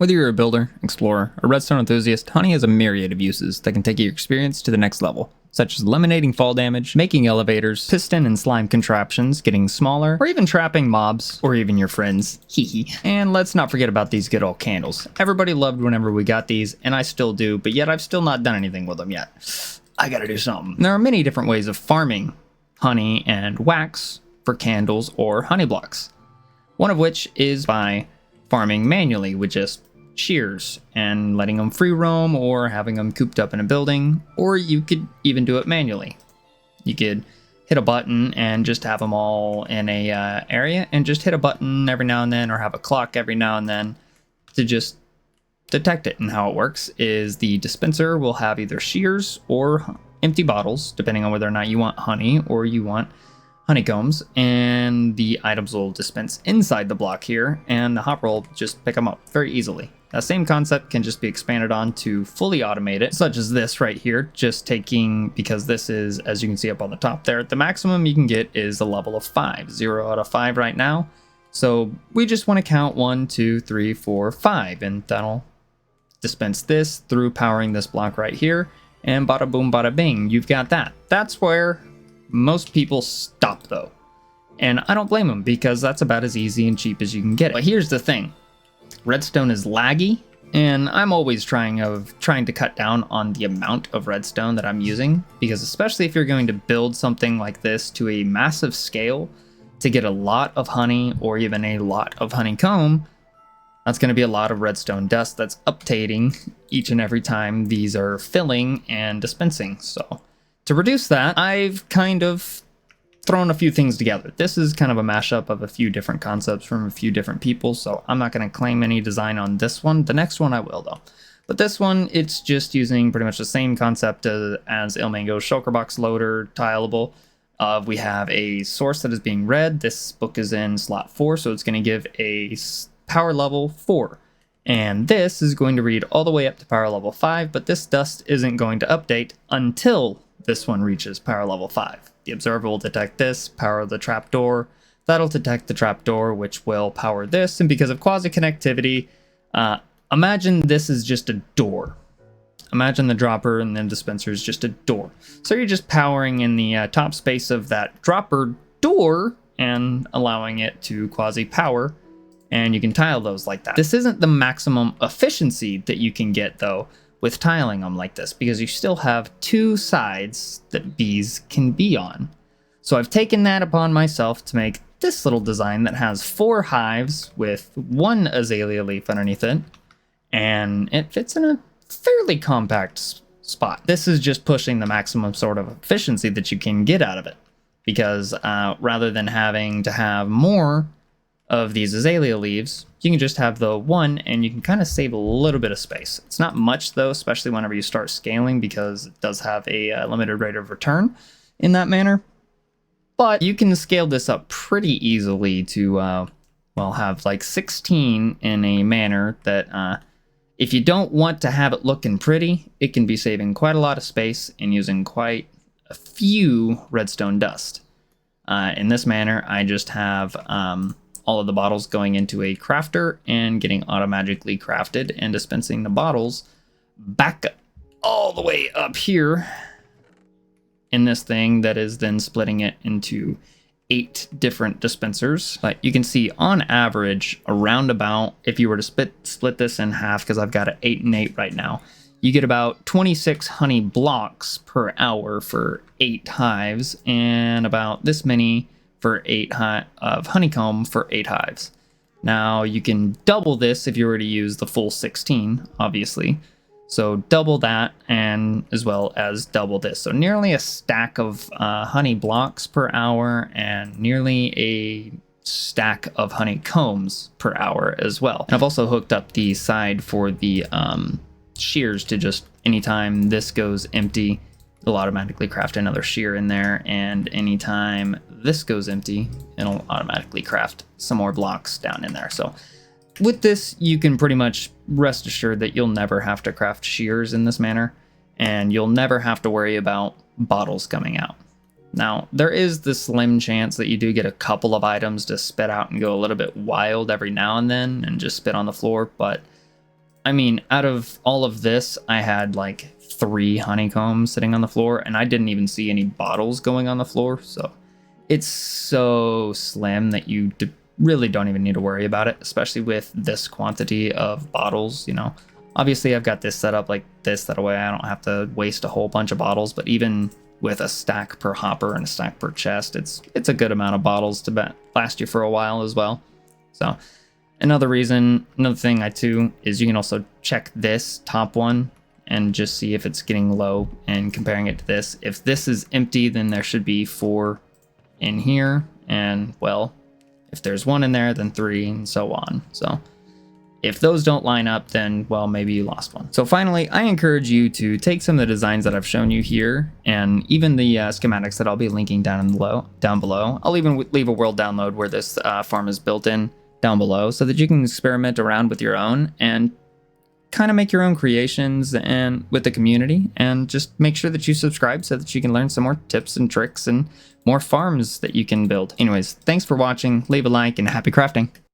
Whether you're a builder, explorer, or redstone enthusiast, honey has a myriad of uses that can take your experience to the next level, such as eliminating fall damage, making elevators, piston and slime contraptions getting smaller, or even trapping mobs, or even your friends. Hehe. And let's not forget about these good old candles. Everybody loved whenever we got these, and I still do, but yet I've still not done anything with them yet. I gotta do something. There are many different ways of farming honey and wax for candles or honey blocks. One of which is by farming manually with just shears and letting them free roam or having them cooped up in a building, or you could even do it manually. You could hit a button and just have them all in a area and just hit a button every now and then, or have a clock every now and then to just detect it. And how it works is the dispenser will have either shears or empty bottles, depending on whether or not you want honey or you want honeycombs, and the items will dispense inside the block here, and the hopper will just pick them up very easily. That same concept can just be expanded on to fully automate it, such as this right here, just taking, because this is, as you can see up on the top there, the maximum you can get is a level of 5, 0 out of 5 right now. So we just want to count 1, 2, 3, 4, 5, and that'll dispense this through powering this block right here, and bada boom, bada bing, you've got that. That's where most people stop though. And I don't blame them, because that's about as easy and cheap as you can get it. But here's the thing. Redstone is laggy, and I'm always trying to cut down on the amount of redstone that I'm using, because especially if you're going to build something like this to a massive scale to get a lot of honey or even a lot of honeycomb, that's going to be a lot of redstone dust that's updating each and every time these are filling and dispensing. So to reduce that, I've kind of thrown a few things together. This is kind of a mashup of a few different concepts from a few different people, so I'm not going to claim any design on this one. The next one I will though. But this one, it's just using pretty much the same concept as Ilmango's shulker box loader tileable. We have a source that is being read. This book is in slot 4, so it's going to give a power level 4. And this is going to read all the way up to power level 5, but this dust isn't going to update until this one reaches power level 5. The observer will detect this, power the trapdoor. That'll detect the trapdoor, which will power this. And because of quasi-connectivity, imagine this is just a door. Imagine the dropper and then dispenser is just a door. So you're just powering in the top space of that dropper door and allowing it to quasi-power. And you can tile those like that. This isn't the maximum efficiency that you can get, though, with tiling them like this, because you still have 2 sides that bees can be on. So I've taken that upon myself to make this little design that has 4 hives with 1 azalea leaf underneath it, and it fits in a fairly compact spot. This is just pushing the maximum sort of efficiency that you can get out of it, because rather than having to have more of these azalea leaves, you can just have the 1 and you can kind of save a little bit of space. It's not much though, especially whenever you start scaling, because it does have a limited rate of return in that manner. But you can scale this up pretty easily to, well, have like 16 in a manner that if you don't want to have it looking pretty, it can be saving quite a lot of space and using quite a few redstone dust. In this manner, I just have all of the bottles going into a crafter and getting automatically crafted and dispensing the bottles back all the way up here in this thing that is then splitting it into 8 different dispensers. But you can see on average, around about, if you were to split this in half, because I've got an 8 and 8 right now, you get about 26 honey blocks per hour for 8 hives, and about this many for 8 of honeycomb for 8 hives. Now you can double this if you were to use the full 16, obviously. So double that, and as well as double this. So nearly a stack of honey blocks per hour, and nearly a stack of honeycombs per hour as well. And I've also hooked up the side for the shears to just, anytime this goes empty, it'll automatically craft another shear in there, and anytime this goes empty, it'll automatically craft some more blocks down in there. So with this, you can pretty much rest assured that you'll never have to craft shears in this manner, and you'll never have to worry about bottles coming out. Now, there is the slim chance that you do get a couple of items to spit out and go a little bit wild every now and then and just spit on the floor, but I mean, out of all of this, I had like 3 honeycombs sitting on the floor, and I didn't even see any bottles going on the floor. So it's so slim that you really don't even need to worry about it, especially with this quantity of bottles, you know. Obviously, I've got this set up like this, that way I don't have to waste a whole bunch of bottles, but even with a stack per hopper and a stack per chest, it's a good amount of bottles to last you for a while as well. So another thing I too is you can also check this top one and just see if it's getting low and comparing it to this. If this is empty, then there should be 4 in here, and well, if there's 1 in there, then 3, and so on. So if those don't line up, then, well, maybe you lost one. So finally, I encourage you to take some of the designs that I've shown you here, and even the schematics that I'll be linking down below. I'll even leave a world download where this farm is built in down below, so that you can experiment around with your own and kind of make your own creations and with the community, and just make sure that you subscribe so that you can learn some more tips and tricks and more farms that you can build. Anyways, thanks for watching, leave a like, and happy crafting.